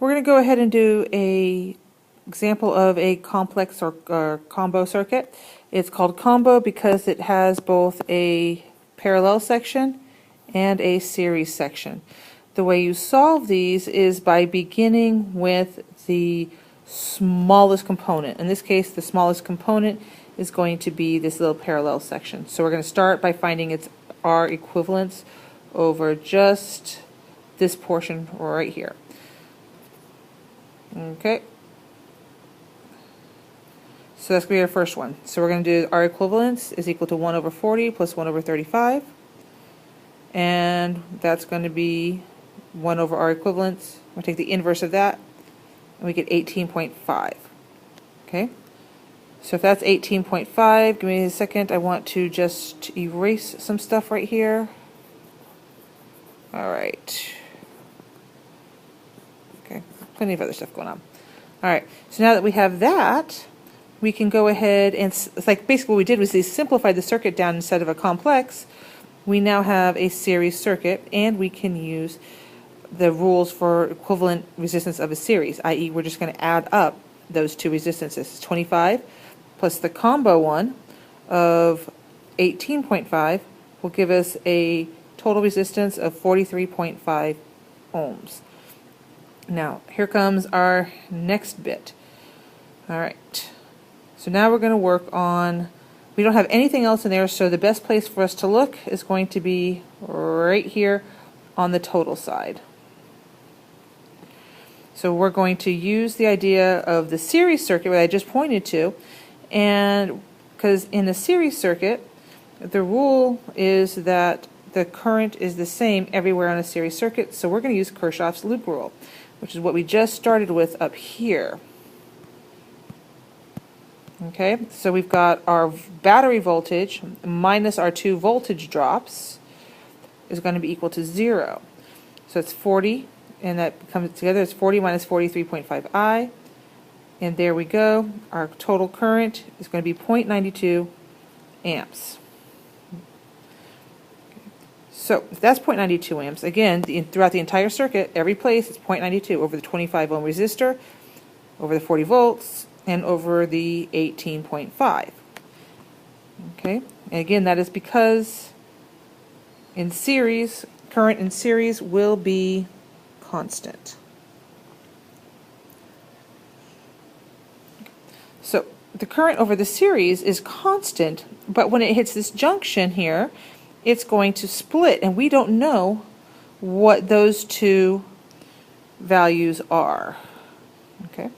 We're going to go ahead and do a example of a complex or combo circuit. It's called combo because it has both a parallel section and a series section. The way you solve these is by beginning with the smallest component. In this case, the smallest component is going to be this little parallel section. So we're going to start by finding its R equivalence over just this portion right here. Okay. So that's going to be our first one. So we're going to do R equivalence is equal to 1 over 40 plus 1 over 35. And that's going to be 1 over R equivalence. We'll take the inverse of that, and we get 18.5. Okay? So if that's 18.5, give me a second. I want to just erase some stuff right here. All right. Okay, plenty of other stuff going on. All right, so now that we have that, we can go ahead and, it's like basically what we did was they simplified the circuit down instead of a complex. We now have a series circuit, and we can use the rules for equivalent resistance of a series, i.e. we're just going to add up those two resistances. 25 plus the combo one of 18.5 will give us a total resistance of 43.5 ohms. Now, here comes our next bit. All right. So now we're going to work on, we don't have anything else in there, so the best place for us to look is going to be right here on the total side. So we're going to use the idea of the series circuit that I just pointed to, and because in the series circuit, the rule is that the current is the same everywhere on a series circuit, so we're going to use Kirchhoff's loop rule, which is what we just started with up here. Okay, so we've got our battery voltage minus our two voltage drops is going to be equal to 0. So it's 40, and that comes together, it's 40 minus 43.5I, and there we go. Our total current is going to be 0.92 amps. So if that's 0.92 amps, again, throughout the entire circuit, every place it's 0.92 over the 25 ohm resistor, over the 40 volts, and over the 18.5. Okay, and again, that is because in series, current in series will be constant. So the current over the series is constant, but when it hits this junction here, it's going to split, and we don't know what those two values are. Okay.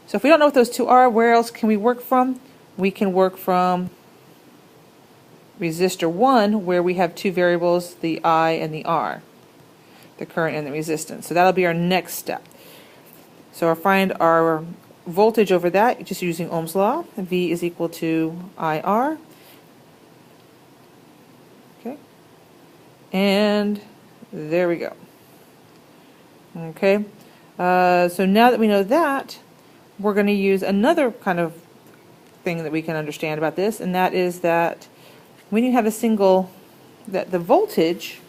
So if we don't know what those two are, where else can we work from? We can work from resistor 1, where we have two variables, the I and the R, the current and the resistance. So that'll be our next step. So I'll find our voltage over that just using Ohm's law. V is equal to IR. Okay. And there we go. Okay. So now that we know that, we're going to use another kind of thing that we can understand about this, and that is that when you have a single, that the voltage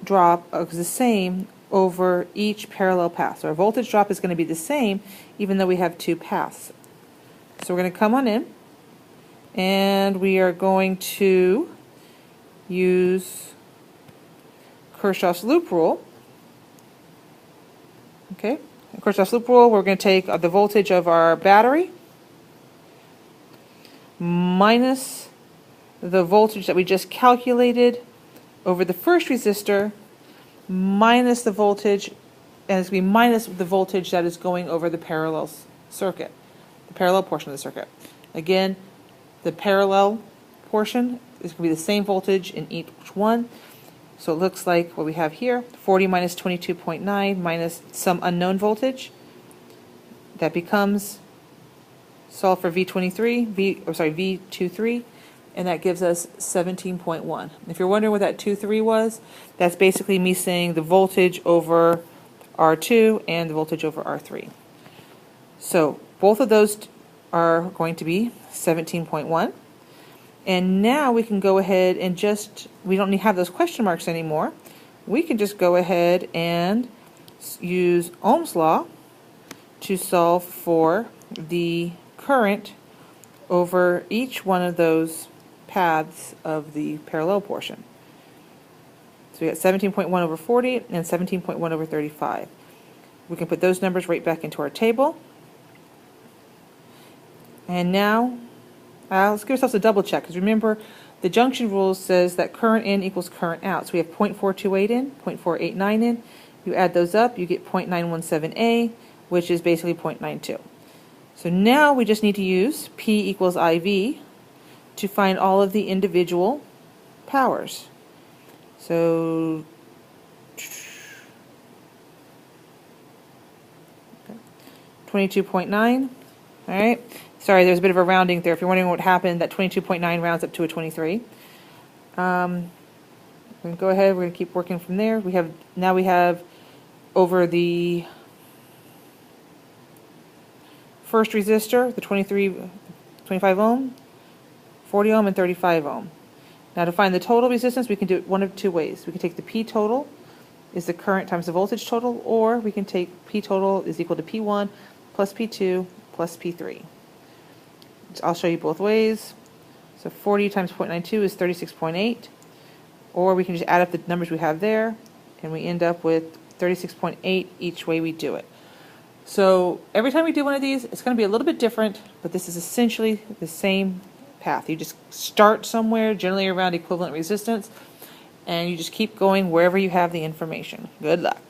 drop is the same over each parallel path. So our voltage drop is going to be the same even though we have two paths. So we're going to come on in, and we are going to use Kirchhoff's loop rule. Okay. Kirchhoff's loop rule, we're going to take the voltage of our battery minus the voltage that we just calculated over the first resistor minus the voltage, and it's going to be minus the voltage that is going over the parallel circuit, the parallel portion of the circuit. Again, the parallel portion is going to be the same voltage in each one. So it looks like what we have here, 40 minus 22.9 minus some unknown voltage. That becomes, solve for V23, V23, and that gives us 17.1. If you're wondering what that 2.3 was, that's basically me saying the voltage over R2 and the voltage over R3. So both of those are going to be 17.1. And now we can go ahead and just, we don't need to have those question marks anymore. We can just go ahead and use Ohm's law to solve for the current over each one of those paths of the parallel portion. So we got 17.1 over 40 and 17.1 over 35. We can put those numbers right back into our table. And now, let's give ourselves a double check, because remember, the junction rule says that current in equals current out. So we have 0.428 in, 0.489 in. You add those up, you get 0.917A, which is basically 0.92. So now we just need to use P equals IV to find all of the individual powers. So 22.9, all right. Sorry, there's a bit of a rounding there. If you're wondering what happened, that 22.9 rounds up to a 23. We're going to go ahead, we're going to keep working from there. Now we have over the first resistor, the 25 ohm, 40 ohm, and 35 ohm. Now to find the total resistance, we can do it one of two ways. We can take the P total is the current times the voltage total, or we can take P total is equal to P1 plus P2 plus P3. I'll show you both ways. So 40 times 0.92 is 36.8, or we can just add up the numbers we have there, and we end up with 36.8 each way we do it. So every time we do one of these, it's going to be a little bit different, but this is essentially the same path. You just start somewhere, generally around equivalent resistance, and you just keep going wherever you have the information. Good luck.